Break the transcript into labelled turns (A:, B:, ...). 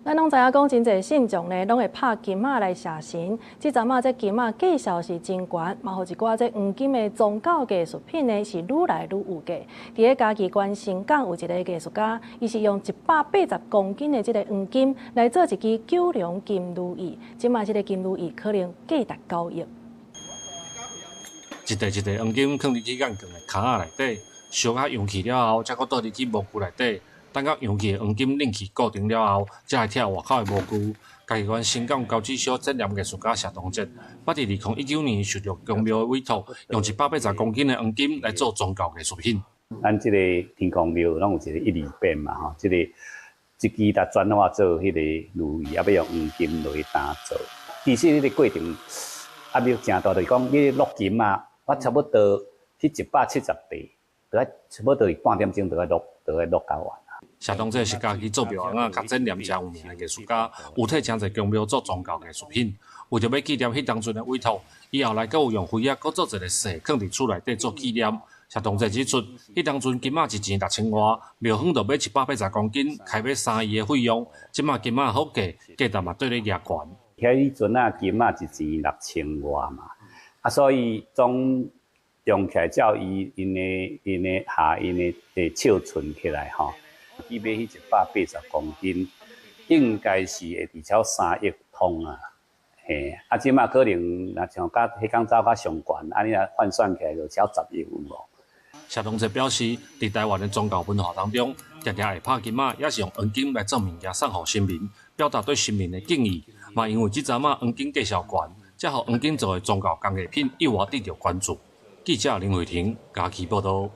A: 咱拢知影讲，真侪信众呢，拢会拍金仔来谢神。即阵啊，这金仔价销是真悬，嘛，互一寡这黄金的宗教艺术品呢，是愈来愈有价。伫咧嘉义关新港有一个艺术家，伊是用180公斤的这个黄金来做一支九龙金如意。即卖这个金如意可能价值9亿。
B: 一块黄金放入去眼镜的壳仔内底，烧甲溶去了后，才搁倒入去模具内底。等到溶去的黄金冷气固定了后，才来拆外口的模具。嘉义县新港高级小展览艺术家谢东哲，捌伫2019年受到公庙的委托，用180公斤的黄金来做宗教艺术品。
C: 咱即个天公庙拢有一个120变嘛吼，即个一支来转化做迄个如意，也要用黄金落去打造。其实迄个过程压力真大，就是讲你落金啊，我差不多去170地，差不多半点钟就要落搞完。
B: 谢东哲是家己做表演啊，甲展览真有名的艺术家，有替真侪公庙做宗教艺术品。为着要纪念迄当阵的委托，伊后来阁有用灰啊，阁做一个石放伫厝内底做纪念。谢东哲指出，迄当阵金仔一钱6000外，庙方就买180公斤，开买3亿的费用。即马金仔好价，价值嘛对咧抓悬。
C: 迄阵啊，金仔一钱6000外嘛，所以总用起来照因的尺寸起来吼。伊买迄180公斤，应该是会至少3亿通啊！嘿，即马可能若像甲迄工走较上悬，安尼若换算起来就超10亿有无？
B: 谢东哲表示，伫台湾的宗教文化当中，常常会拍金仔，也是用黄金来做物件送互神明，表达对神明的敬意。嘛，因为即阵啊黄金价销悬，才互黄金做的宗教工艺品又得到关注。记者林慧婷，嘉义报道。